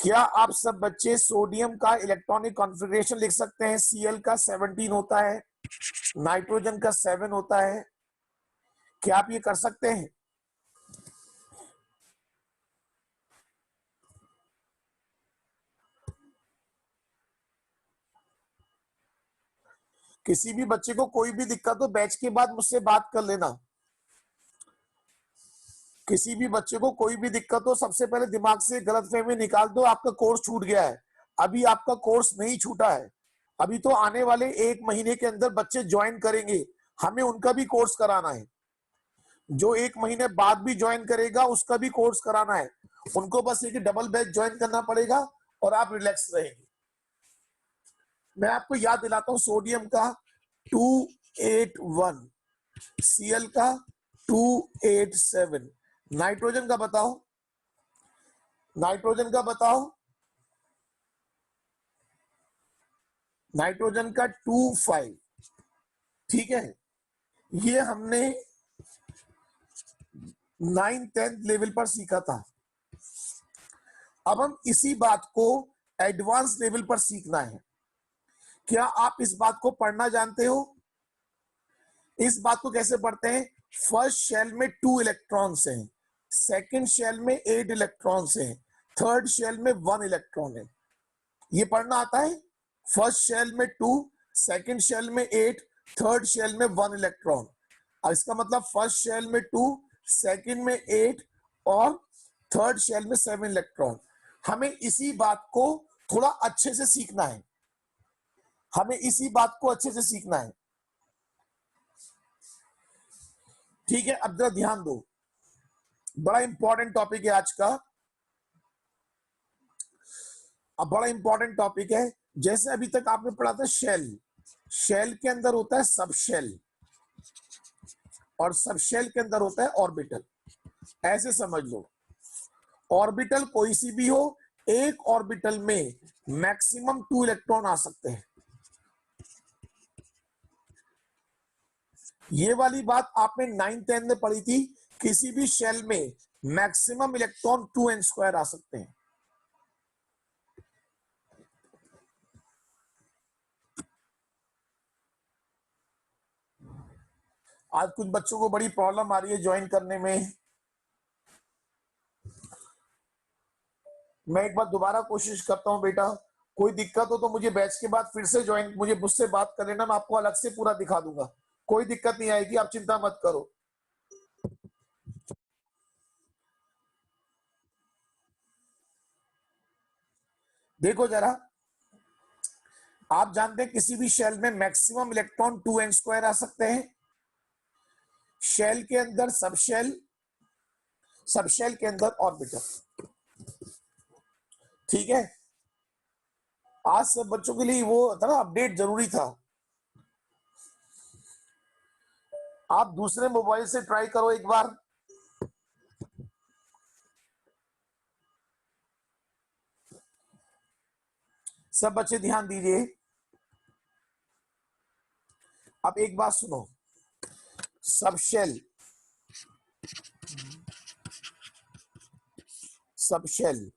क्या आप सब बच्चे सोडियम का इलेक्ट्रॉनिक कॉन्फ़िगरेशन लिख सकते हैं? Cl का 17 होता है, नाइट्रोजन का 7 होता है। क्या आप ये कर सकते हैं? किसी भी बच्चे को कोई भी दिक्कत हो बैच के बाद मुझसे बात कर लेना। किसी भी बच्चे को कोई भी दिक्कत हो सबसे पहले दिमाग से गलतफहमी निकाल दो, आपका कोर्स छूट गया है। अभी आपका कोर्स नहीं छूटा है, अभी तो आने वाले 1 महीने के अंदर बच्चे ज्वाइन करेंगे, हमें उनका भी कोर्स कराना है। जो 1 महीने बाद भी ज्वाइन करेगा उसका भी कोर्स कराना है। उनको बस एक डबल बैच ज्वाइन करना पड़ेगा और आप रिलैक्स रहेंगे। मैं आपको याद दिलाता हूं, सोडियम का 281, Cl का 287, नाइट्रोजन का बताओ, नाइट्रोजन का बताओ, नाइट्रोजन का 25। ठीक है, ये हमने 9th-10th लेवल पर सीखा था। अब हम इसी बात को एडवांस लेवल पर सीखना है। क्या आप इस बात को पढ़ना जानते हो? इस बात को कैसे पढ़ते हैं? फर्स्ट शेल में 2 इलेक्ट्रॉन्स हैं, सेकंड शेल में 8 इलेक्ट्रॉन्स हैं, थर्ड शेल में 1 इलेक्ट्रॉन है। ये पढ़ना आता है? फर्स्ट शेल में 2, सेकंड शेल में 8, थर्ड शेल में 1 इलेक्ट्रॉन। इसका मतलब फर्स्ट शेल में 2, सेकंड में 8 और थर्ड शेल में 7 इलेक्ट्रॉन। हमें इसी बात को थोड़ा अच्छे से सीखना है, हमें इसी बात को अच्छे से सीखना है। ठीक है, अब जरा ध्यान दो, बड़ा इंपॉर्टेंट टॉपिक है आज का। अब बड़ा इंपॉर्टेंट टॉपिक है। जैसे अभी तक आपने पढ़ा था शेल, शेल के अंदर होता है सब शेल और सब शेल के अंदर होता है ऑर्बिटल। ऐसे समझ लो, ऑर्बिटल कोई सी भी हो, एक ऑर्बिटल में मैक्सिमम 2 इलेक्ट्रॉन आ सकते हैं। ये वाली बात आपने 9th-10th में पढ़ी थी। किसी भी शेल में मैक्सिमम इलेक्ट्रॉन 2n² आ सकते हैं। आज कुछ बच्चों को बड़ी प्रॉब्लम आ रही है ज्वाइन करने में। मैं एक बार दोबारा कोशिश करता हूं बेटा, कोई दिक्कत हो तो मुझे बैच के बाद फिर से ज्वाइन, मुझसे बात कर लेना, मैं आपको अलग से पूरा दिखा दूंगा, कोई दिक्कत नहीं आएगी, आप चिंता मत करो। देखो जरा, आप जानते हैं किसी भी शेल में मैक्सिमम इलेक्ट्रॉन 2n² आ सकते हैं। शेल के अंदर सब शेल, सब शेल के अंदर ऑर्बिटल। ठीक है, आज सब बच्चों के लिए वो था ना, अपडेट जरूरी था। आप दूसरे मोबाइल से ट्राई करो एक बार। सब बच्चे ध्यान दीजिए। अब एक बात सुनो, sub shell, sub shell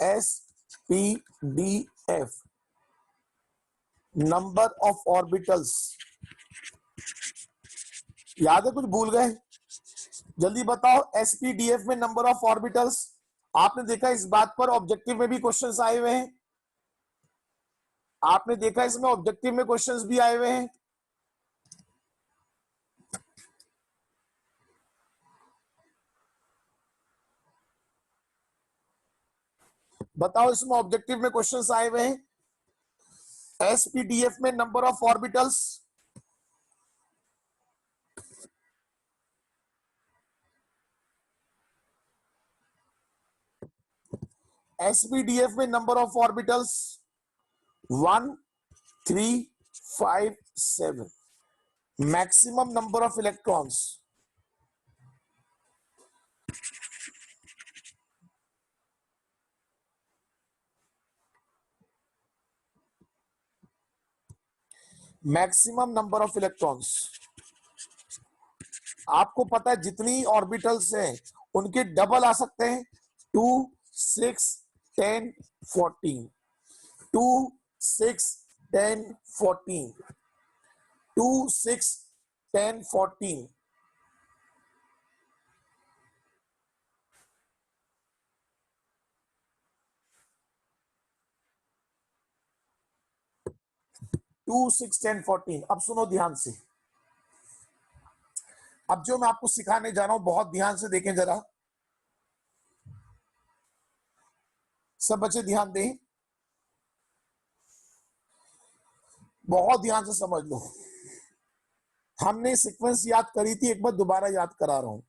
SPDF, number of orbitals, याद है? कुछ भूल गए? जल्दी बताओ, SPDF में नंबर ऑफ ऑर्बिटल्स। आपने देखा इस बात पर ऑब्जेक्टिव में भी क्वेश्चंस आए हुए हैं, आपने देखा इसमें ऑब्जेक्टिव में क्वेश्चंस भी आए हुए हैं। बताओ, इसमें ऑब्जेक्टिव में क्वेश्चंस आए हुए हैं, SPDF में नंबर ऑफ ऑर्बिटल्स। SPDF में number of orbitals 1, 3, 5, 7, maximum number of electrons. Maximum number of electrons, आपको पता है जितनी ऑर्बिटल्स हैं उनके डबल आ सकते हैं, 2, 6, 10 14 2 6 10 14 2 6 10 14 2 6 10 14। अब सुनो ध्यान से, अब जो मैं आपको सिखाने जा रहा हूं बहुत ध्यान से देखें जरा, सब बच्चे ध्यान दें, बहुत ध्यान से समझ लो। हमने सीक्वेंस याद करी थी, एक बार दोबारा याद करा रहा हूं।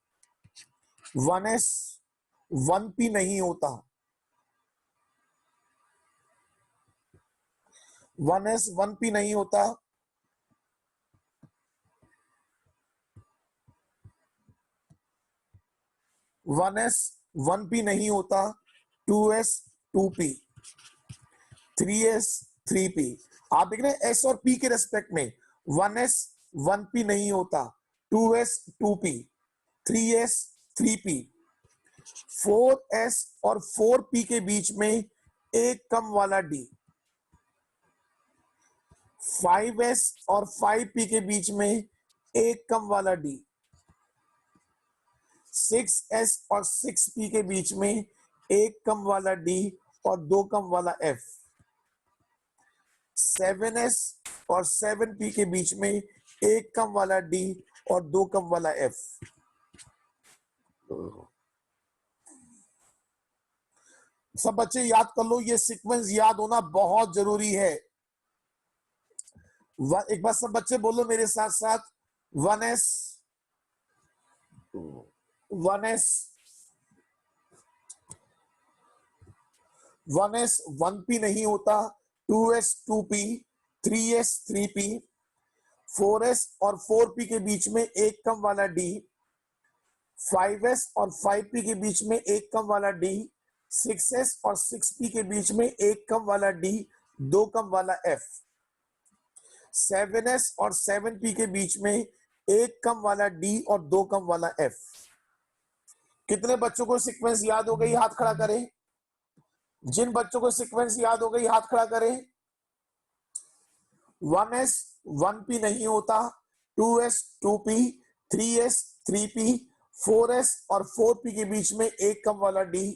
1s 1p नहीं होता, 1s 1p नहीं होता, 1s 1p नहीं होता, 2s 2p, 3s 3p। आप देख रहे हैं s और p के रेस्पेक्ट में 1s 1p नहीं होता, 2s 2p, 3s 3p, 4s और 4p के बीच में एक कम वाला d, 5s और 5p के बीच में एक कम वाला d, 6s और 6p के बीच में एक कम वाला d और दो कम वाला f, 7s और 7p के बीच में एक कम वाला d और दो कम वाला f। सब बच्चे याद कर लो, ये सीक्वेंस याद होना बहुत जरूरी है। एक बार सब बच्चे बोलो मेरे साथ साथ, 1s 1s 1s 1p नहीं होता, 2s 2p, 3s 3p, 4s और 4p के बीच में एक कम वाला d, 5s और 5p के बीच में एक कम वाला d, 6s और 6p के बीच में एक कम वाला d, दो कम वाला f, 7s और 7p के बीच में एक कम वाला d और दो कम वाला f। कितने बच्चों को सीक्वेंस याद हो गई, हाथ खड़ा करें। जिन बच्चों को सीक्वेंस याद हो गई हाथ खड़ा करें। 1s 1p नहीं होता, 2s 2p, 3s 3p, 4s और 4p के बीच में एक कम वाला d,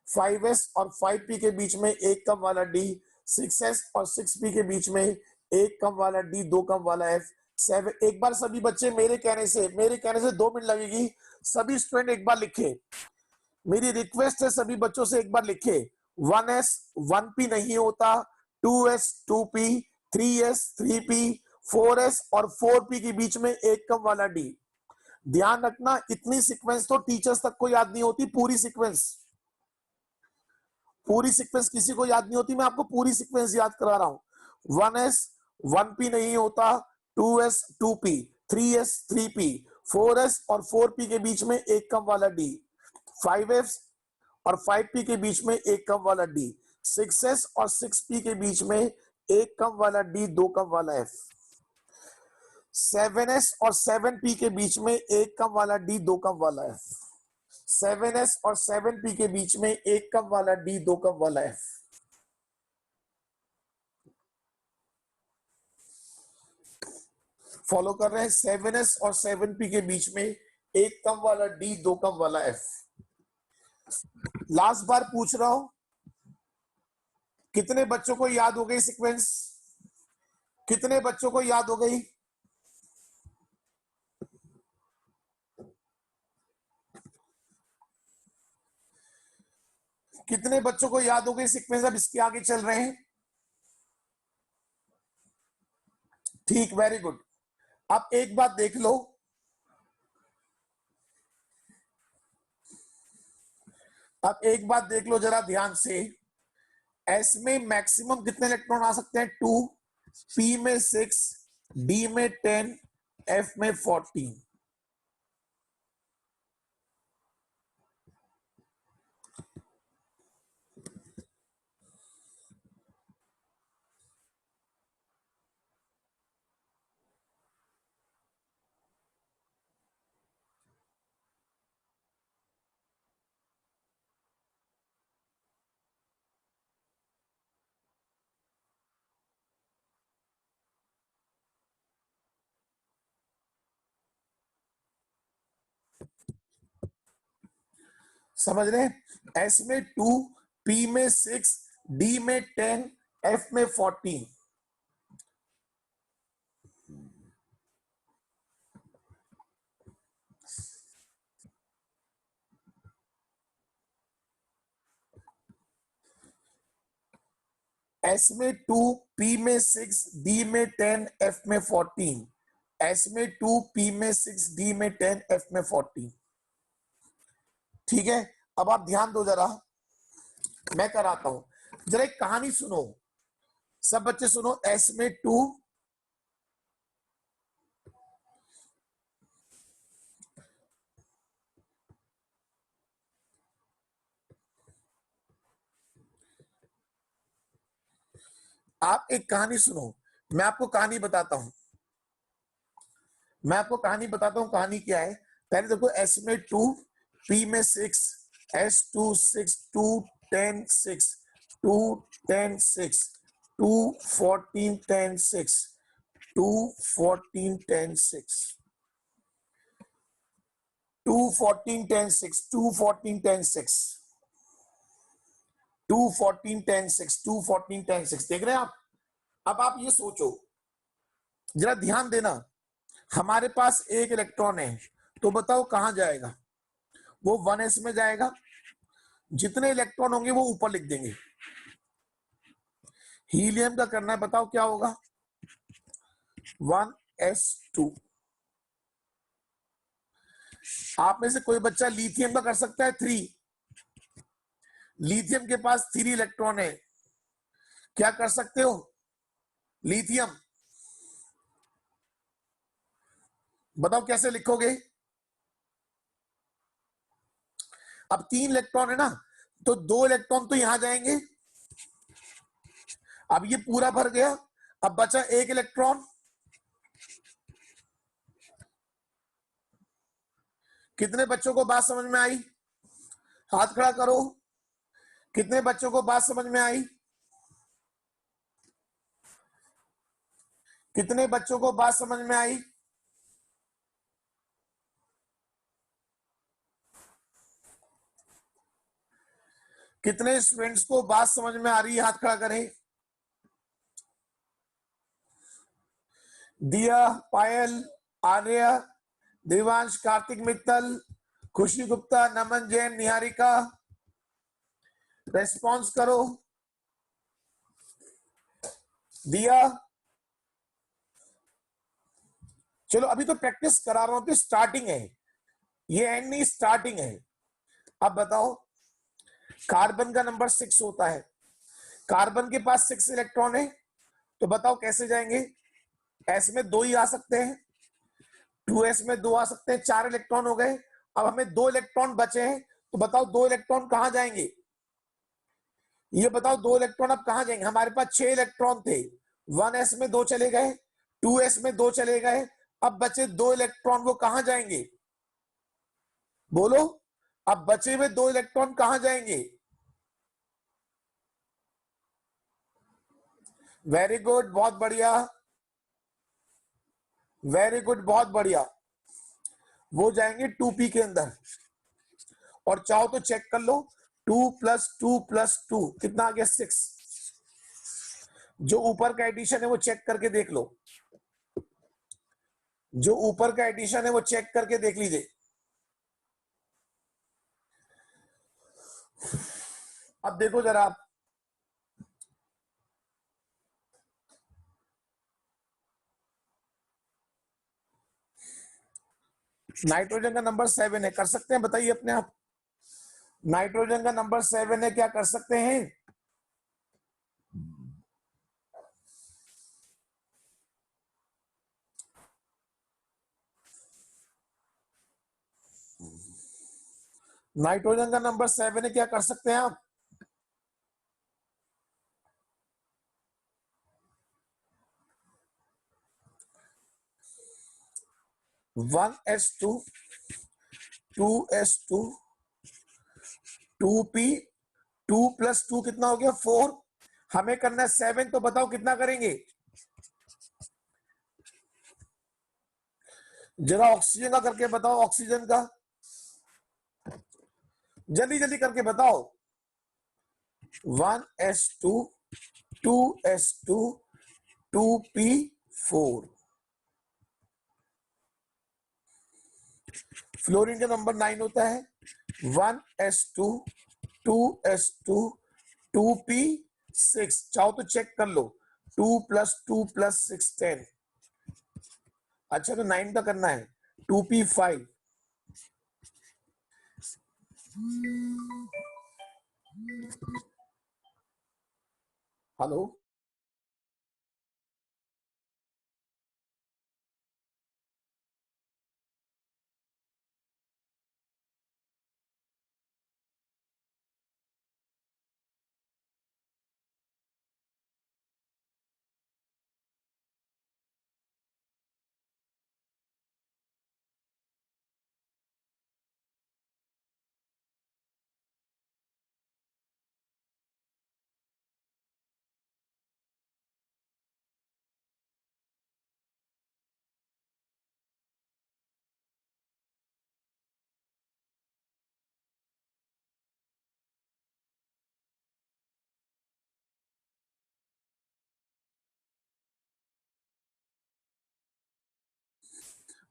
5s और 5p के बीच में एक कम वाला d, 6s और 6p के बीच में एक कम वाला d, दो कम वाला f। 7, एक बार सभी बच्चे मेरे कहने से 2 मिनट लगेगी, सभी स्टूडेंट एक बार लिखे, मेरी रिक्वेस्ट है सभी बच्चों से एक बार लिखे। 1s 1p नहीं होता, 2s 2p, 3s 3p, 4s और 4p के बीच में एक कम वाला d। ध्यान रखना, इतनी सीक्वेंस तो टीचर्स तक को याद नहीं होती, पूरी सीक्वेंस किसी को याद नहीं होती, मैं आपको पूरी सीक्वेंस याद करा रहा हूं। 1s 1p नहीं होता, 2s 2p, 3s 3p, 4s और 4p के बीच में एक कम वाला d, 5s और 5p के बीच में एक कम वाला d, 6s और 6p के बीच में एक कम वाला d, दो कम वाला f, 7s और 7p के बीच में एक कम वाला d, दो कम वाला f, 7s और 7p के बीच में एक कम वाला d, दो कम वाला f। फॉलो कर रहे हैं, 7s और 7p के बीच में एक कम वाला d, दो कम वाला f। लास्ट बार पूछ रहा हूं, कितने बच्चों को याद हो गई सीक्वेंस, कितने बच्चों को याद हो गई? कितने बच्चों को याद हो गई सीक्वेंस? अब इसके आगे चल रहे हैं, ठीक, वेरी गुड। अब एक बात देख लो, अब एक बात देख लो जरा ध्यान से, एस में मैक्सिमम कितने इलेक्ट्रॉन आ सकते हैं? 2, पी में 6, डी में 10, एफ में 14। समझ रहे हैं? S में 2, P में 6, D में 10, F में 14। S में 2, P में 6, D में 10, F में 14। S में 2, P में 6, D में 10, F में 14। ठीक है, अब आप ध्यान दो जरा, मैं कराता हूं। जरा एक कहानी सुनो, सब बच्चे सुनो। S में 2, आप एक कहानी सुनो, मैं आपको कहानी बताता हूं। कहानी क्या है। पहले देखो, S में 2, P में 6, S2 6, 2 10 6, 2 10 6, 2 14 10 6, 2 14 10 6, 2 14 10 6, 2 14 10 6, 2 14 10 6, 2 14 10 6। देख रहे हैं आप? अब आप ये सोचो, जरा ध्यान देना, हमारे पास एक इलेक्ट्रॉन है, तो बताओ कहां जाएगा? वो 1s में जाएगा। जितने इलेक्ट्रॉन होंगे वो ऊपर लिख देंगे। हीलियम का करना है, बताओ क्या होगा? 1s2। आप में से कोई बच्चा लिथियम का कर सकता है? 3। लिथियम के पास 3 इलेक्ट्रॉन है, क्या कर सकते हो? लिथियम, बताओ कैसे लिखोगे? अब 3 इलेक्ट्रॉन है ना, तो 2 इलेक्ट्रॉन तो यहां जाएंगे। अब ये पूरा भर गया, अब बचा 1 इलेक्ट्रॉन। कितने बच्चों को बात समझ में आई? हाथ खड़ा करो। कितने बच्चों को बात समझ में आई? कितने बच्चों को बात समझ में आई? कितने स्टूडेंट्स को बात समझ में आ रही है? हाथ खड़ा करें। दिया, पायल, आर्य, देवांश, कार्तिक मित्तल, खुशी गुप्ता, नमन जैन, निहारिका, रेस्पॉन्स करो। दिया, चलो अभी तो प्रैक्टिस करा रहा हूं, तो स्टार्टिंग है, ये एंड नहीं, स्टार्टिंग है। अब बताओ, कार्बन का नंबर 6 होता है, कार्बन के पास 6 इलेक्ट्रॉन है, तो बताओ कैसे जाएंगे? S में 2 ही आ सकते हैं, 2s में 2 आ सकते हैं, 4 इलेक्ट्रॉन हो गए। अब हमें 2 इलेक्ट्रॉन बचे हैं, तो बताओ 2 इलेक्ट्रॉन कहां जाएंगे? ये बताओ 2 इलेक्ट्रॉन अब कहां जाएंगे? हमारे पास 6 इलेक्ट्रॉन थे, 1s में 2 चले गए, 2s में 2 चले गए, अब बचे 2 इलेक्ट्रॉन, वो कहां जाएंगे? बोलो, अब बचे हुए 2 इलेक्ट्रॉन कहां जाएंगे? वेरी गुड, बहुत बढ़िया, वेरी गुड, बहुत बढ़िया। वो जाएंगे 2p के अंदर। और चाहो तो चेक कर लो, 2 + 2 + 2 कितना आ गया? 6। जो ऊपर का एडिशन है वो चेक करके देख लो, जो ऊपर का एडिशन है वो चेक करके देख लीजिए। अब देखो जरा आप, नाइट्रोजन का नंबर 7 है, कर सकते हैं? बताइए अपने आप। नाइट्रोजन का नंबर 7 है, क्या कर सकते हैं? नाइट्रोजन का नंबर 7 है, क्या कर सकते हैं आप? 1s2, 2s2, 2p, 2 + 2 कितना हो गया? 4। हमें करना है 7, तो बताओ कितना करेंगे? जरा ऑक्सीजन का करके बताओ, ऑक्सीजन का। जल्दी जल्दी करके बताओ। 1s2 2s2 2p4। फ्लोरीन का नंबर 9 होता है। 1s2 2s2 2p6। चाहो तो चेक कर लो, 2 + 2 + 6 10। अच्छा तो 9 का करना है, 2p5। हेलो,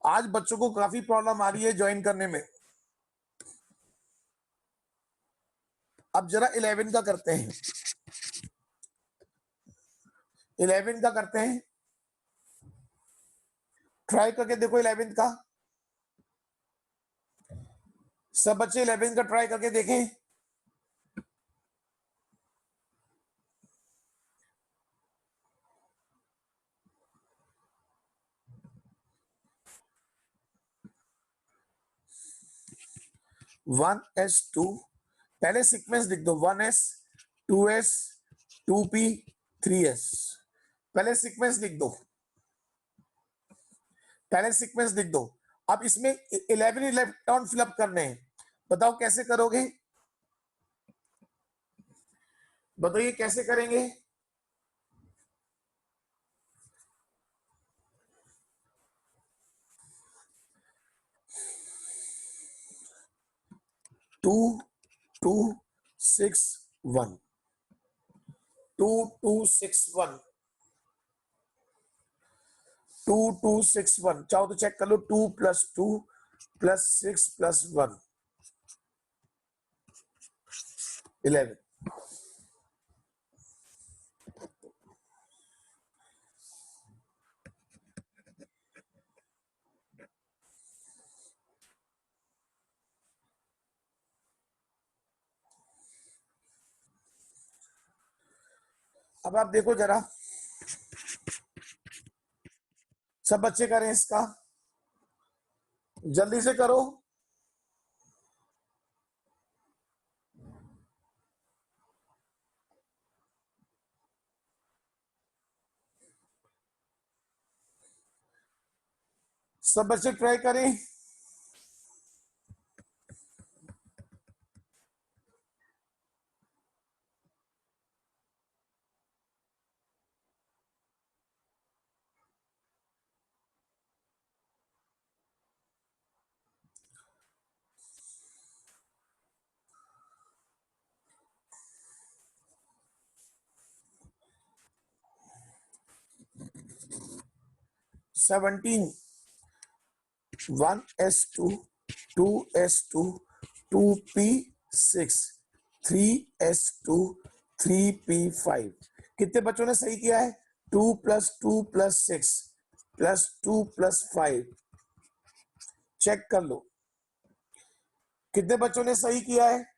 आज बच्चों को काफी प्रॉब्लम आ रही है ज्वाइन करने में। अब जरा 11 का करते हैं। 11 का करते हैं, ट्राई करके देखो 11 का। सब बच्चे 11 का ट्राई करके देखें। वन एस टू, पहले सीक्वेंस लिख दो, 1s 2s 2p 3s। पहले सीक्वेंस लिख दो, पहले सीक्वेंस लिख दो। अब इसमें 11 इलेक्ट्रॉन फिलअप करने हैं, बताओ कैसे करोगे? बताइए कैसे करेंगे? टू 2 6 1 2 2 6 1 2 2 6 1। चाहो तो चेक कर लो, 2 + 2 + 6 + 1 11। अब आप देखो जरा, सब बच्चे करें इसका, जल्दी से करो। सब बच्चे ट्राई करें। Seventeen 1s2 2s2 2p6 3s2 3p5। कितने बच्चों ने सही किया है? 2 + 2 + 6 + 2 + 5। चेक कर लो कितने बच्चों ने सही किया है।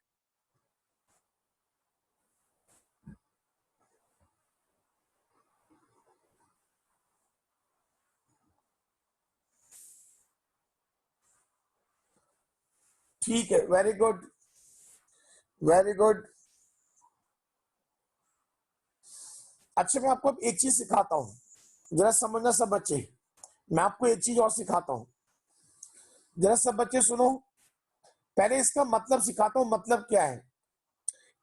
ठीक है, वेरी गुड, वेरी गुड। अच्छा मैं आपको अब एक चीज सिखाता हूं, जरा समझना सब बच्चे। मैं आपको एक चीज और सिखाता हूं, जरा सब बच्चे सुनो। पहले इसका मतलब सिखाता हूं, मतलब क्या है,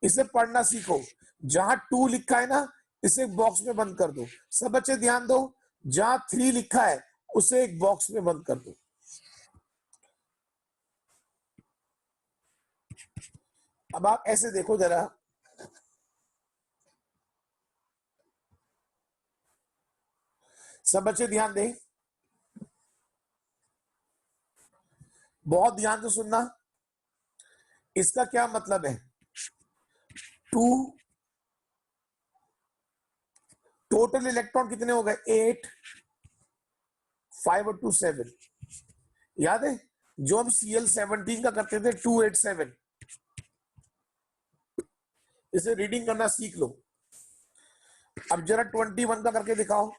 इसे पढ़ना सीखो। जहां 2 लिखा है ना, इसे एक बॉक्स में बंद कर दो। सब बच्चे ध्यान दो, जहां 3 लिखा है उसे एक बॉक्स में बंद कर दो। अब आप ऐसे देखो जरा, सब बच्चे ध्यान दें, बहुत ध्यान से सुनना। इसका क्या मतलब है? टू, टोटल इलेक्ट्रॉन कितने हो गए? 8, 5 और 2 7। याद है जो हम Cl17 का करते थे 287। इसे रीडिंग करना सीख लो। अब जरा 21 का करके दिखाओ।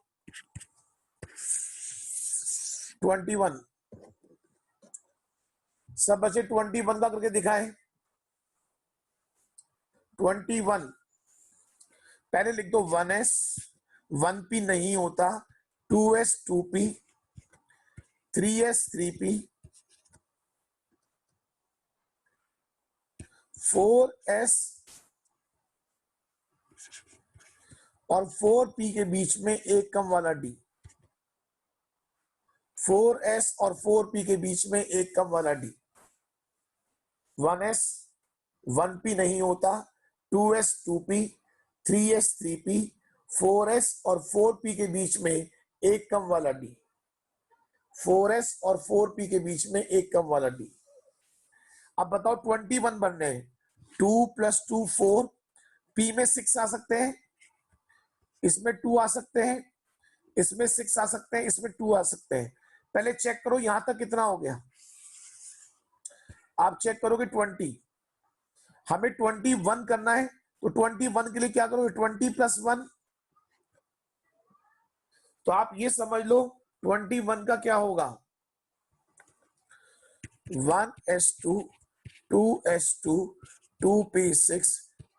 21, सब बच्चे 21 का करके दिखाएं। 21 पहले लिख दो 1s, 1p नहीं होता, 2s 2p, 3s 3p, 4s और 4p के बीच में एक कम वाला d। 4s और 4p के बीच में एक कम वाला d। 1s 1p नहीं होता, 2s 2p, 3s 3p, 4s और 4p के बीच में एक कम वाला d। 4s और 4p के बीच में एक कम वाला d। अब बताओ 21 बन रहे हैं, 2 + 2 4, p में 6 आ सकते हैं, इसमें 2 आ सकते हैं, इसमें 6 आ सकते हैं, इसमें 2 आ सकते हैं। पहले चेक करो यहां तक कितना हो गया। आप चेक करोगे 20, हमें 21 करना है तो 21 के लिए क्या करोगे? 20 + 1। तो आप ये समझ लो 21 का क्या होगा? 1s2, 2s2, 2p6,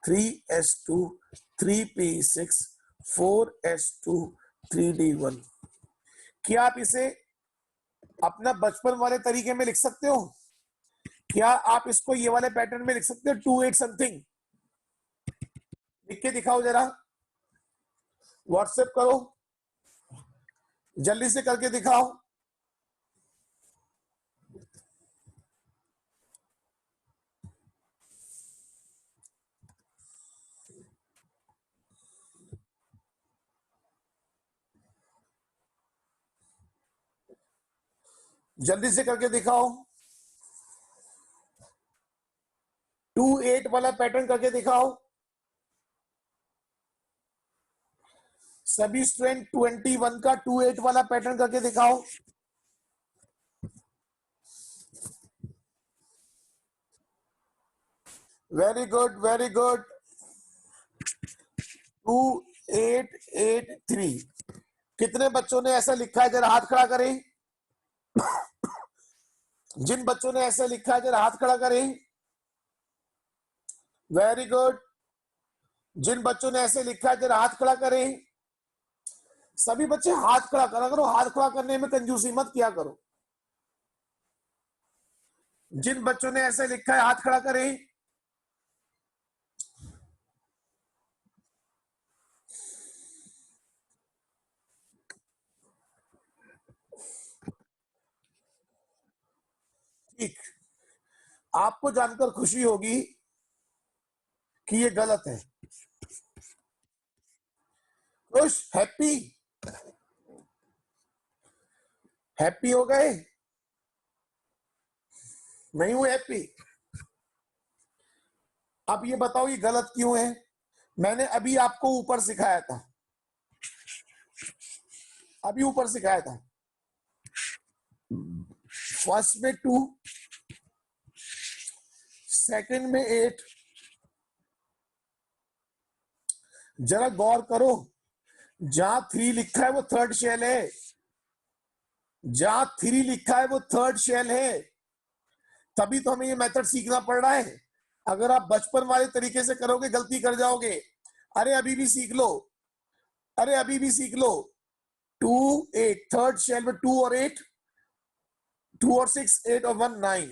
3s2, 3p6, 4s2, 3d1। क्या आप इसे अपना बचपन वाले तरीके में लिख सकते हो? क्या आप इसको ये वाले पैटर्न में लिख सकते हो? 2 8 समथिंग लिख के दिखाओ जरा, व्हाट्सएप करो, जल्दी से करके दिखाओ। जल्दी से करके दिखाओ। 2 8 वाला पैटर्न करके दिखाओ। सभी स्टूडेंट 21 का 2 8 वाला पैटर्न करके दिखाओ। Very good, very good. 2 8 8 3। कितने बच्चों ने ऐसा लिखा है जरा हाथ खड़ा करें। जिन बच्चों ने ऐसा लिखा है जरा हाथ खड़ा करें। Very good. जिन बच्चों ने ऐसे लिखा है जरा हाथ खड़ा करें। सभी बच्चे हाथ खड़ा करा करो, हाथ खड़ा करने में कंजूसी मत किया करो। जिन बच्चों ने ऐसे लिखा है हाथ खड़ा करें। ठीक, आपको जानकर खुशी होगी कि ये गलत है। खुश, हैप्पी, हैप्पी हो गए? नहीं हुए हैप्पी? अब ये बताओ ये गलत क्यों है? मैंने अभी आपको ऊपर सिखाया था, अभी ऊपर सिखाया था। फर्स्ट में 2, सेकंड में 8। जरा गौर करो, जहां 3 लिखा है वो थर्ड शेल है, जहां 3 लिखा है वो थर्ड शेल है। तभी तो हमें ये मेथड सीखना पड़ रहा है। अगर आप बचपन वाले तरीके से करोगे गलती कर जाओगे। अरे अभी भी सीख लो, अरे अभी भी सीख लो। 2 8, थर्ड शेल में 2 और 8, 2 और 6 8 और 1 9,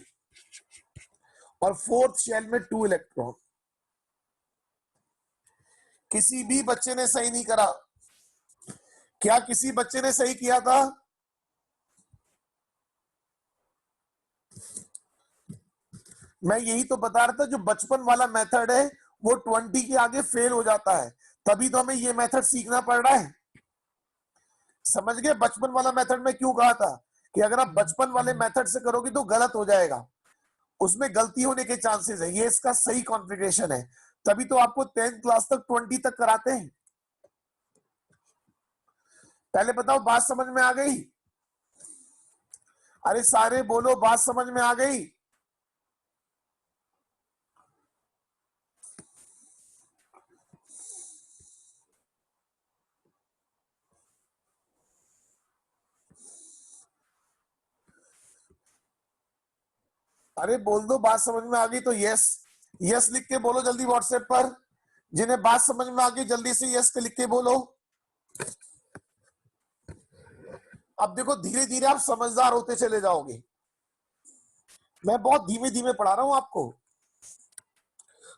और फोर्थ शेल में 2 इलेक्ट्रॉन। किसी भी बच्चे ने सही नहीं करा। क्या किसी बच्चे ने सही किया था? मैं यही तो बता रहा था, जो बचपन वाला मेथड है वो 20 के आगे फेल हो जाता है, तभी तो हमें ये मेथड सीखना पड़ रहा है। समझ गए बचपन वाला मेथड में क्यों कहा था कि अगर आप बचपन वाले मेथड से करोगे तो गलत हो जाएगा, उसमें गलती होने के चांसेस है। ये इसका सही कॉन्फ़िगरेशन है, तभी तो आपको 10th क्लास तक 20 तक कराते हैं। पहले बताओ बात समझ में आ गई? अरे सारे बोलो, बात समझ में आ गई? अरे बोल दो बात समझ में आ गई तो यस, यस लिख के बोलो जल्दी व्हाट्सएप पर। जिन्हें बात समझ में आ गई जल्दी से यस लिख के बोलो। अब देखो धीरे धीरे आप समझदार होते चले जाओगे। मैं बहुत धीमे धीमे पढ़ा रहा हूं आपको।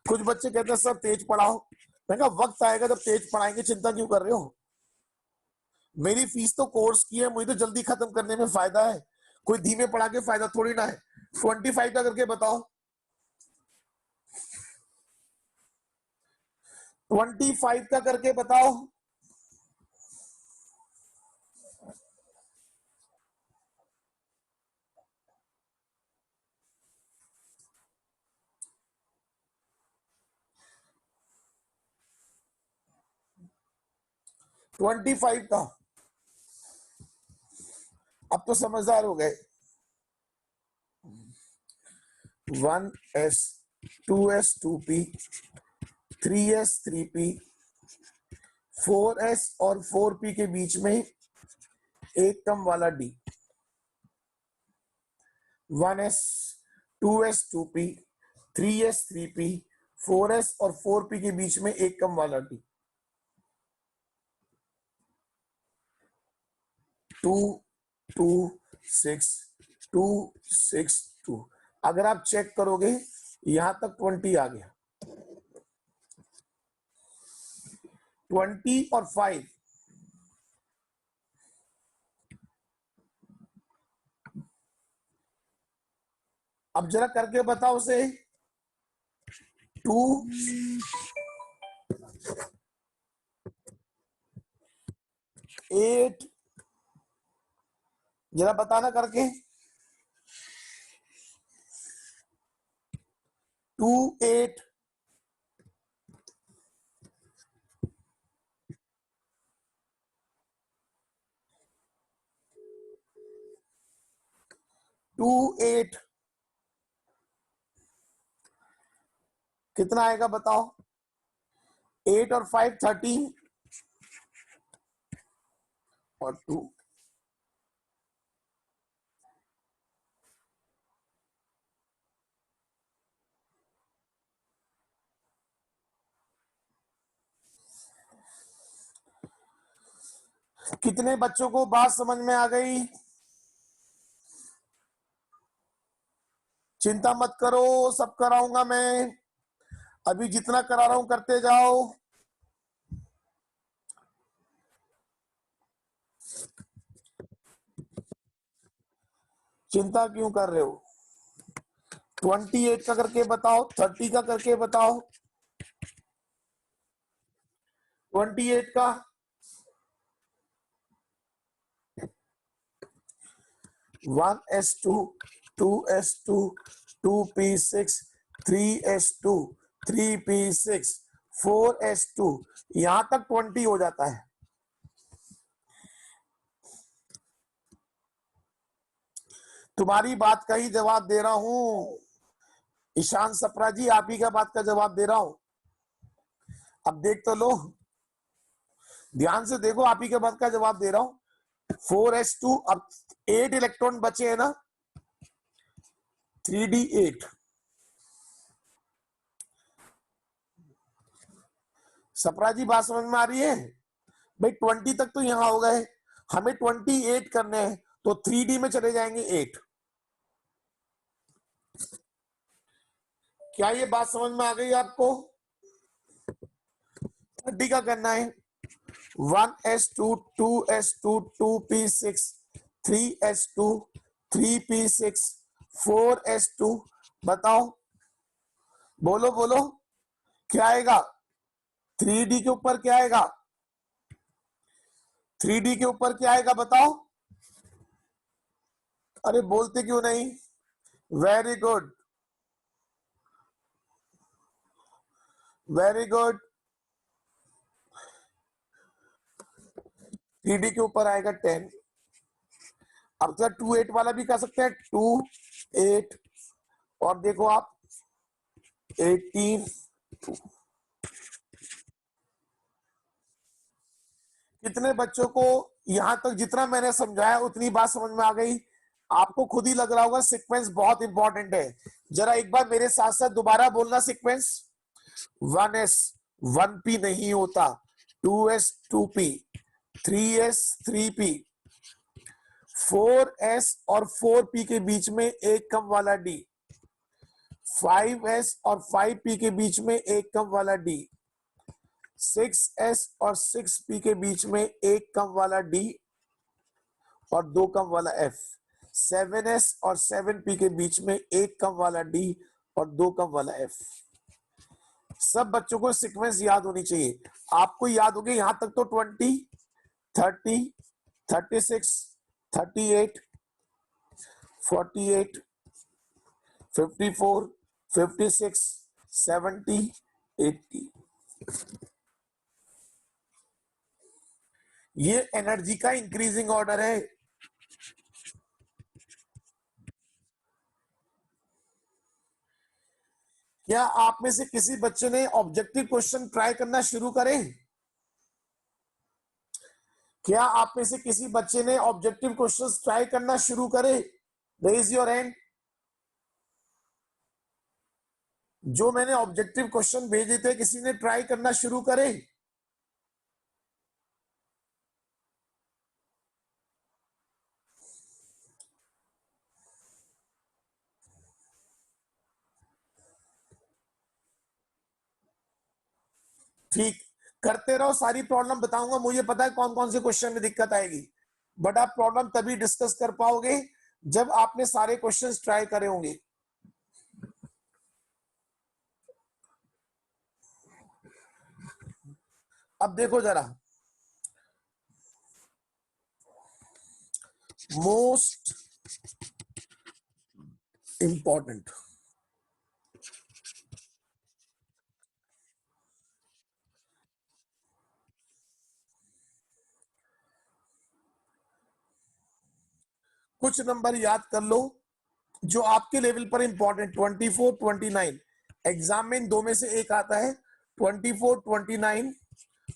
कुछ बच्चे कहते हैं सर तेज पढ़ाओ, मैं कहा वक्त आएगा जब तेज पढ़ाएंगे, चिंता क्यों कर रहे हो? मेरी फीस तो कोर्स की है, मुझे तो जल्दी खत्म करने में फायदा है, कोई धीमे पढ़ा के फायदा थोड़ी ना है। 25 का करके बताओ, 25 का करके बताओ। ट्वेंटी फाइव का, अब तो समझदार हो गए। 1s 2s 2p 3s 3p 4s और 4p के बीच में एक कम वाला d। 1s 2s 2p 3s 3p 4s और 4p के बीच में एक कम वाला d। 2 2 6 2 6 2। अगर आप चेक करोगे यहां तक 20 आ गया, 20 और 5। अब जरा करके बताओ उसे। 2 8, जरा बताना करके। 2 8 2 8 कितना आएगा बताओ? 8 और 5 13 और 2। कितने बच्चों को बात समझ में आ गई? चिंता मत करो, सब कराऊंगा मैं, अभी जितना करा रहा हूं करते जाओ। चिंता क्यों कर रहे हो? 28 का करके बताओ, 30 का करके बताओ। 28 का 1s2 2s2 2p6 3s2 3p6 4s2, यहां तक 20 हो जाता है। तुम्हारी बात का ही जवाब दे रहा हूं ईशान सप्रा जी, आप ही का बात का जवाब दे रहा हूं। अब देख तो लो, ध्यान से देखो, आप ही के बात का जवाब दे रहा हूं। 4s2, अब 8 इलेक्ट्रॉन बचे हैं ना, 3d8। सप्रा जी बात समझ में आ रही है? भाई 20 तक तो यहां हो गए, हमें 28 करने हैं, तो 3d में चले जाएंगे 8। क्या ये बात समझ में आ गई आपको? 30 का करना है। 1s2 2s2 2p6 3s2 3p6 4s2, बताओ बोलो बोलो, क्या आएगा? 3D के ऊपर क्या आएगा? 3D के ऊपर क्या आएगा बताओ? अरे बोलते क्यों नहीं? Very good, very good. 3D के ऊपर आएगा 10। अब तो 2 8 वाला भी कर सकते हैं, 2 8, और देखो आप 18। कितने बच्चों को यहां तक जितना मैंने समझाया उतनी बात समझ में आ गई? आपको खुद ही लग रहा होगा सीक्वेंस बहुत इंपॉर्टेंट है। जरा एक बार मेरे साथ साथ दोबारा बोलना सीक्वेंस। 1s 1p नहीं होता, 2s 2p, 3s 3p, 4s और 4p के बीच में एक कम वाला d, 5s और 5p के बीच में एक कम वाला d, 6s और 6p के बीच में एक कम वाला d और 2 कम वाला f, 7s और 7p के बीच में एक कम वाला d और 2 कम वाला f। सब बच्चों को सीक्वेंस याद होनी चाहिए। आपको याद होगी यहां तक तो 20, 30, 36, 38, 48, 54, 56, 70, 80। ये एनर्जी का इंक्रीजिंग ऑर्डर है। क्या आप में से किसी बच्चे ने ऑब्जेक्टिव क्वेश्चन ट्राई करना शुरू करें? क्या आप में से किसी बच्चे ने ऑब्जेक्टिव क्वेश्चंस ट्राई करना शुरू करे? Raise your hand. जो मैंने ऑब्जेक्टिव क्वेश्चन भेजे थे किसी ने ट्राई करना शुरू करे? ठीक, करते रहो, सारी प्रॉब्लम बताऊंगा। मुझे पता है कौन कौन से क्वेश्चन में दिक्कत आएगी, बट आप प्रॉब्लम तभी डिस्कस कर पाओगे जब आपने सारे क्वेश्चंस ट्राई करे होंगे। अब देखो जरा, मोस्ट इंपॉर्टेंट, कुछ नंबर याद कर लो जो आपके लेवल पर इंपॉर्टेंट। 24 29 एग्जाम में इन दो में से एक आता है। 24 29,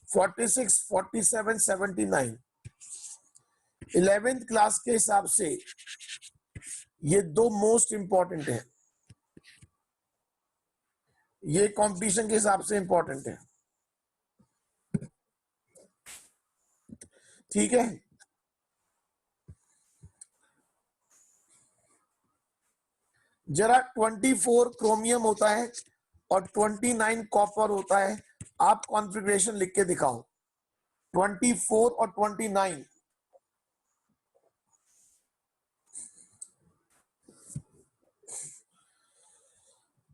46 47 79। 11th क्लास के हिसाब से ये दो मोस्ट इंपॉर्टेंट है, ये कंपटीशन के हिसाब से इंपॉर्टेंट है। ठीक है, जरा 24 क्रोमियम होता है और 29 कॉपर होता है। आप कॉन्फ़िगरेशन लिख के दिखाओ, 24 और 29।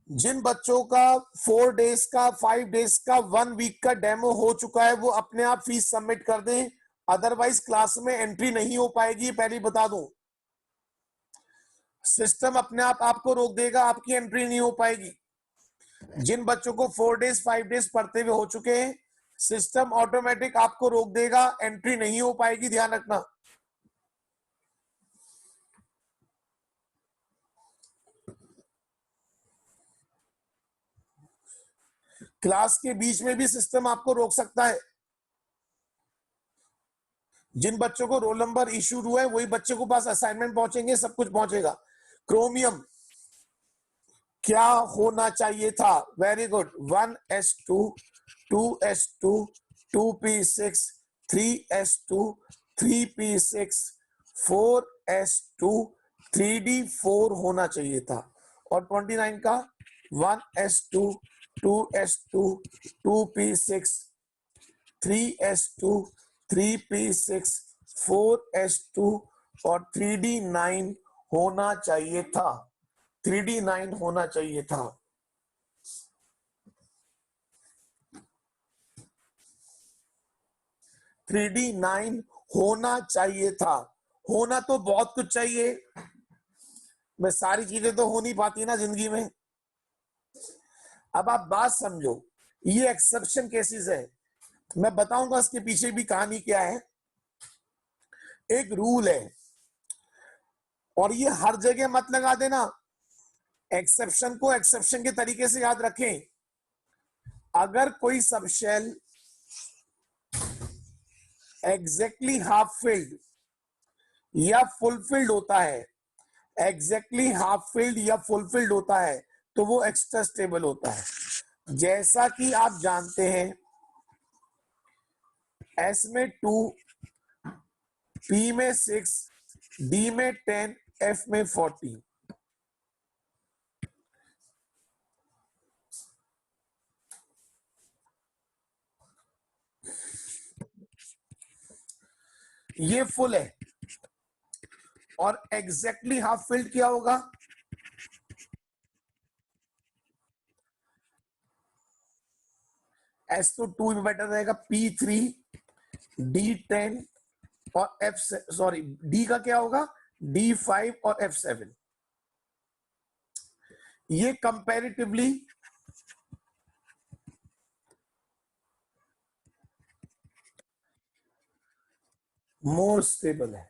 जिन बच्चों का 4 डेज का, 5 डेज का, 1 वीक का डेमो हो चुका है वो अपने आप फीस सबमिट कर दें, अदरवाइज क्लास में एंट्री नहीं हो पाएगी, पहले बता दूं। सिस्टम अपने आप आपको रोक देगा, आपकी एंट्री नहीं हो पाएगी। जिन बच्चों को 4 डेज 5 डेज पढ़ते हुए हो चुके हैं, सिस्टम ऑटोमेटिक आपको रोक देगा, एंट्री नहीं हो पाएगी, ध्यान रखना। क्लास के बीच में भी सिस्टम आपको रोक सकता है। जिन बच्चों को रोल नंबर इशू हुआ है वही बच्चों को पास असाइनमेंट पहुंचेंगे, सब कुछ पहुंचेगा। क्रोमियम क्या होना चाहिए था? Very good, 1s2, 2s2, 2p6, 3s2, 3p6, 4s2, 3d4 होना चाहिए था। और 29 का 1s2, 2s2, 2p6, 3s2, 3p6, 4s2 और 3d9 होना चाहिए था। 3d9 होना चाहिए था। 3D9 होना चाहिए था। होना तो बहुत कुछ चाहिए, मैं सारी चीजें तो हो नहीं पाती ना जिंदगी में। अब आप बात समझो, ये एक्सेप्शन केसेस है, मैं बताऊंगा इसके पीछे भी कहानी क्या है। एक रूल है और ये हर जगह मत लगा देना, एक्सेप्शन को एक्सेप्शन के तरीके से याद रखें। अगर कोई सबशेल एग्जैक्टली हाफ फिल्ड या फुलफिल्ड होता है, एग्जैक्टली हाफ फिल्ड या फुलफिल्ड होता है, तो वो एक्स्ट्रा स्टेबल होता है। जैसा कि आप जानते हैं, एस में 2, पी में 6, डी में 10, एफ में 40। ये फुल है और एग्जैक्टली हाफ फिल्ड क्या होगा? एस तो 2 में बेटर रहेगा, P3, D10 और F, सॉरी D का क्या होगा? D5 और F7। ये कंपैरेटिवली मोर स्टेबल है।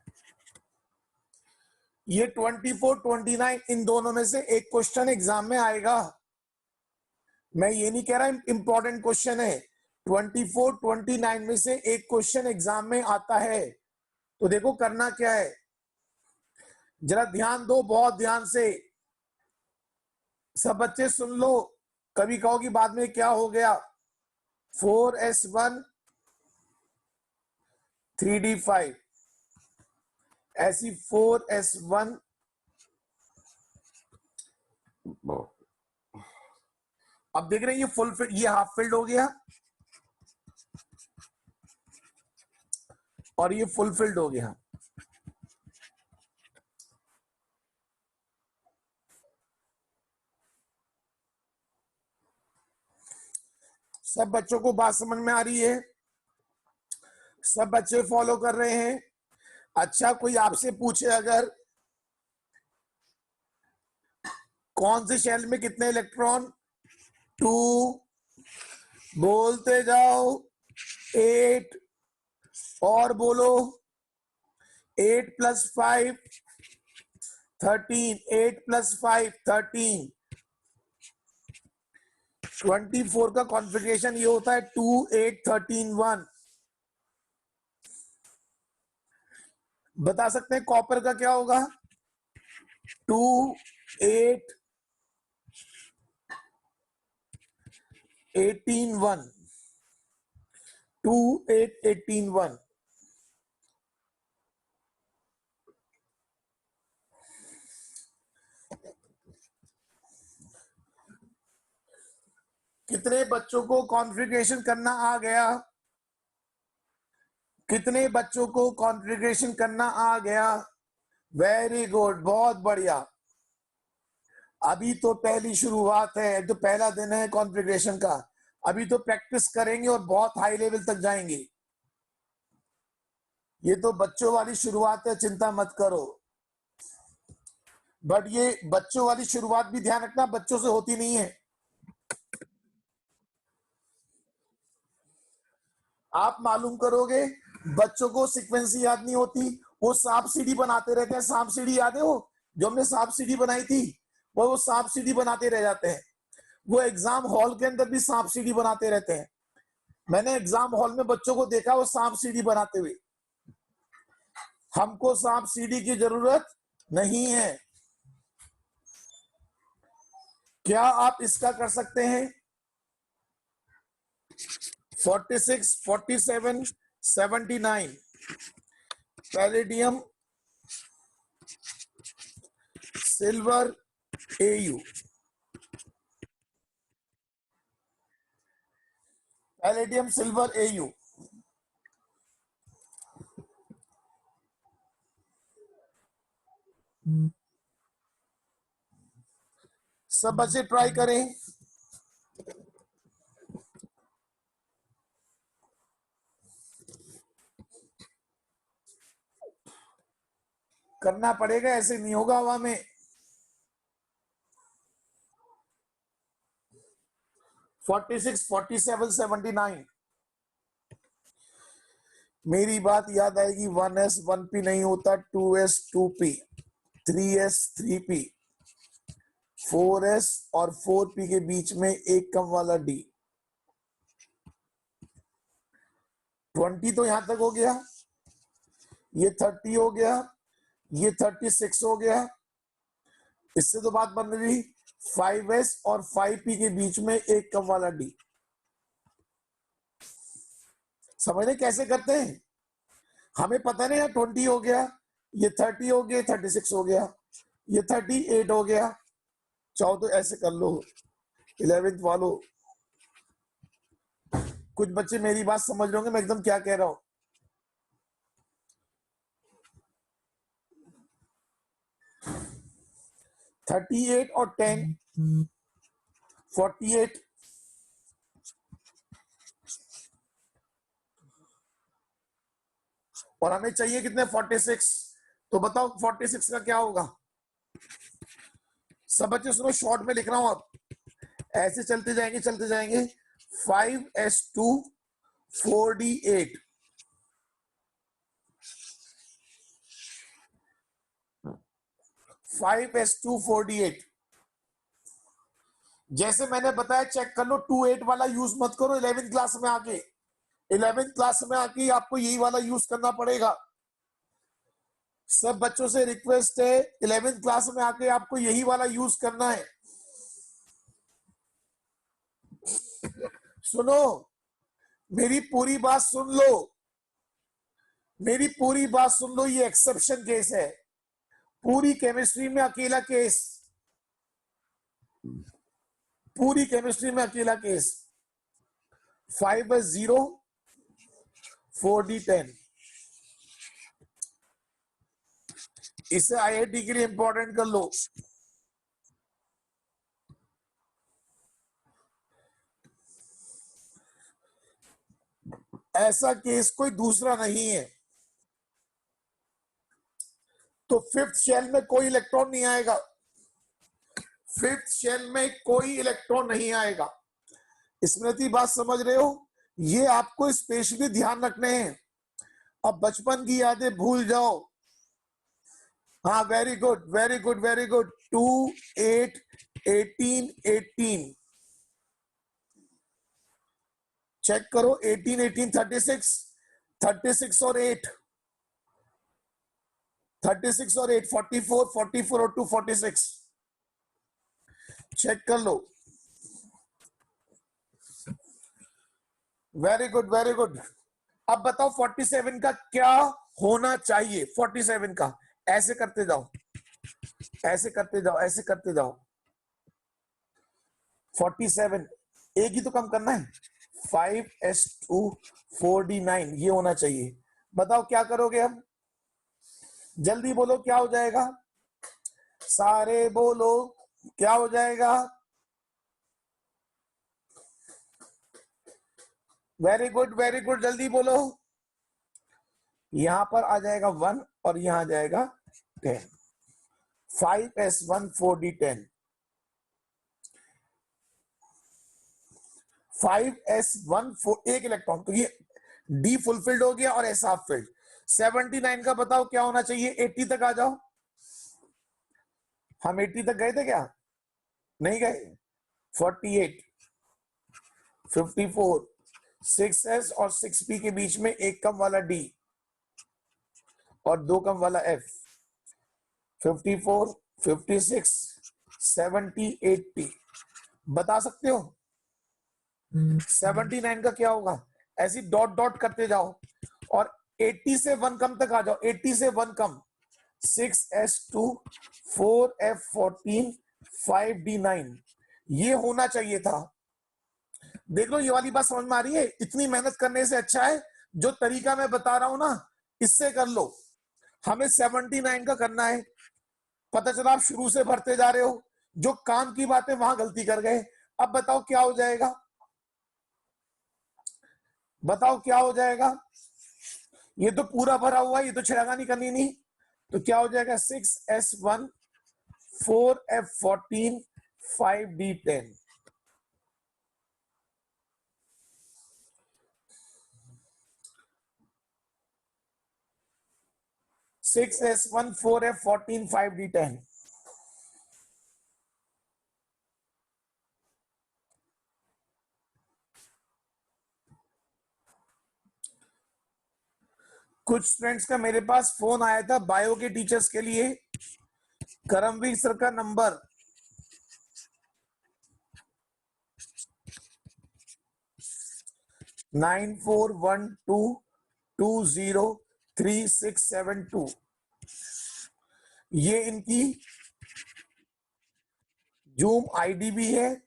ये 24, 29 इन दोनों में से एक क्वेश्चन एग्जाम में आएगा। मैं ये नहीं कह रहा इंपॉर्टेंट क्वेश्चन है, 24, 29 में से एक क्वेश्चन एग्जाम में आता है। तो देखो करना क्या है, जरा ध्यान दो, बहुत ध्यान से सब बच्चे सुन लो, कभी कहो कि बाद में क्या हो गया। 4s1 3d5, ऐसी 4s1, अब देख रहे हैं ये फुल फिल्ड, ये हाफ फिल्ड हो गया और ये फुल फिल्ड हो गया। सब बच्चों को बात समझ में आ रही है? सब बच्चे फॉलो कर रहे हैं? अच्छा, कोई आपसे पूछे अगर कौन से शेल में कितने इलेक्ट्रॉन? 2, बोलते जाओ, 8 और बोलो, 8 + 5 13, 8 + 5 13। 24 का कॉन्फ़िगरेशन ये होता है 2 8 13 1। बता सकते हैं कॉपर का क्या होगा? 2 8 18 1, 2 8 18 1। कितने बच्चों को कॉन्फ़िगरेशन करना आ गया? कितने बच्चों को कॉन्फ़िगरेशन करना आ गया? वेरी गुड, बहुत बढ़िया। अभी तो पहली शुरुआत है, तो पहला दिन है कॉन्फ़िगरेशन का, अभी तो प्रैक्टिस करेंगे और बहुत हाई लेवल तक जाएंगे। ये तो बच्चों वाली शुरुआत है, चिंता मत करो। बट ये बच्चों वाली शुरुआत भी ध्यान रखना, बच्चों से होती नहीं है। आप मालूम करोगे, बच्चों को सीक्वेंस याद नहीं होती, वो सांप सीढ़ी बनाते रहते हैं। सांप सीढ़ी याद है? वो जो हमने सांप सीढ़ी बनाई थी, वो सांप सीढ़ी बनाते रह जाते हैं। वो एग्जाम हॉल के अंदर भी सांप सीढ़ी बनाते रहते हैं। मैंने एग्जाम हॉल में बच्चों को देखा वो सांप सीढ़ी बनाते हुए। हमको सांप सीढ़ी की जरूरत नहीं है। क्या आप इसका कर सकते हैं? 46, 47, 79 palladium, silver, AU। Palladium, silver, AU। सब बच्चे ट्राई करें। करना पड़ेगा, ऐसे नहीं होगा हवा में। Forty six, 47, 79। मेरी बात याद आएगी। 1s 1p नहीं होता, 2s 2p, 3s 3p, 4s और 4p के बीच में एक कम वाला d। 20 तो यहां तक हो गया, ये 30 हो गया, ये 36 हो गया। इससे तो बात बन रही 5s और 5p के बीच में एक कम वाला d। समझने कैसे करते हैं? हमें पता नहीं है 20 हो गया, ये 30 हो गया, 36 हो गया, ये 38 हो गया। चाहो तो ऐसे कर लो 11th वालों। कुछ बच्चे मेरी बात समझ रहे होंगे मैं एकदम क्या कह रहा हूं। थर्टी एट और 10, 48। और हमें चाहिए कितने? 46। तो बताओ 46 का क्या होगा? सब बच्चे सुनो, शॉर्ट में लिख रहा हूं। अब ऐसे चलते जाएंगे चलते जाएंगे। 5s2 4d8, 5s2 4d8। जैसे मैंने बताया, चेक कर लो, 28 वाला यूज मत करो 11th क्लास में आके। 11th क्लास में आके आपको यही वाला यूज करना पड़ेगा। सब बच्चों से रिक्वेस्ट है, 11th क्लास में आके आपको यही वाला यूज करना है। सुनो, मेरी पूरी बात सुन लो, मेरी पूरी बात सुन लो। ये एक्सेप्शन केस है, पूरी केमिस्ट्री में अकेला केस, पूरी केमिस्ट्री में अकेला केस। 5s0 4d10। इसे IIT के लिए इंपॉर्टेंट कर लो। ऐसा केस कोई दूसरा नहीं है। तो फिफ्थ शेल में कोई इलेक्ट्रॉन नहीं आएगा, फिफ्थ शेल में कोई इलेक्ट्रॉन नहीं आएगा। स्मृति बात समझ रहे हो? ये आपको स्पेशली ध्यान रखने हैं। अब बचपन की यादें भूल जाओ। हाँ, very good very good very good. 2 8 18 18 check करो। 18 18 36, 36 और 8, 36 और 8 44, 44 और 2 46। चेक कर लो। Very good very good. अब बताओ 47 का क्या होना चाहिए? 47 का ऐसे करते जाओ, ऐसे करते जाओ, ऐसे करते जाओ। 47 एक ही तो कम करना है। 5s2 4d9 ये होना चाहिए। बताओ क्या करोगे अब? जल्दी बोलो क्या हो जाएगा? सारे बोलो क्या हो जाएगा? वेरी गुड वेरी गुड, जल्दी बोलो। यहां पर आ जाएगा 1 और यहां आ जाएगा 10। 5s1 4d10, 5s1 4, एक इलेक्ट्रॉन। तो ये डी फुलफिल्ड हो गया और एस हाफ फिल्ड। 79 का बताओ क्या होना चाहिए? 80 तक आ जाओ। हम 80 तक गए थे क्या? नहीं गए। 48, 54, 6s और 6p के बीच में एक कम वाला डी और दो कम वाला एफ। 54, 56, 70, 80 बता सकते हो? 79 का क्या होगा? ऐसी डॉट डॉट करते जाओ और 80 से 1 कम तक आ जाओ। 80 से 1 कम। 6s2 4f14 5d9 ये होना चाहिए था। देख लो, ये वाली बात समझ में आ रही है? इतनी मेहनत करने से अच्छा है जो तरीका मैं बता रहा हूं ना, इससे कर लो। हमें 79 का करना है। पता चला आप शुरू से भरते जा रहे हो, जो काम की बात है वहां गलती कर गए। अब बताओ क्या हो जाएगा? बताओ क्या हो जाएगा? ये तो पूरा भरा हुआ है, ये तो छेड़खानी करनी नहीं। तो क्या हो जाएगा 6s1 4f14 5d10। Six S one four F 14 5d10। कुछ स्टूडेंट्स का मेरे पास फोन आया था बायो के टीचर्स के लिए। करमवीर सर का नंबर 9412203672। ये इनकी जूम आईडी भी है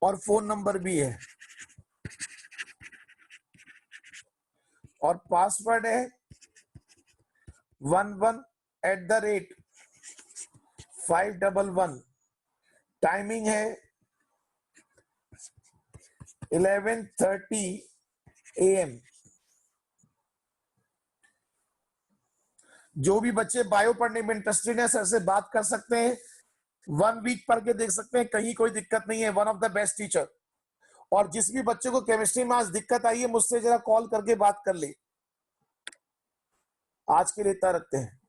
और फोन नंबर भी है और पासवर्ड है 11@511। टाइमिंग है 11:30 AM। जो भी बच्चे बायो पढ़ने में इंटरेस्टेड है सर से बात कर सकते हैं, 1 वीक पढ़ के देख सकते हैं, कहीं कोई दिक्कत नहीं है। One of the best teacher. और जिस भी बच्चे को केमिस्ट्री में आज दिक्कत आई है मुझसे जरा कॉल करके बात कर ले। आज के लिए इतना रखते हैं।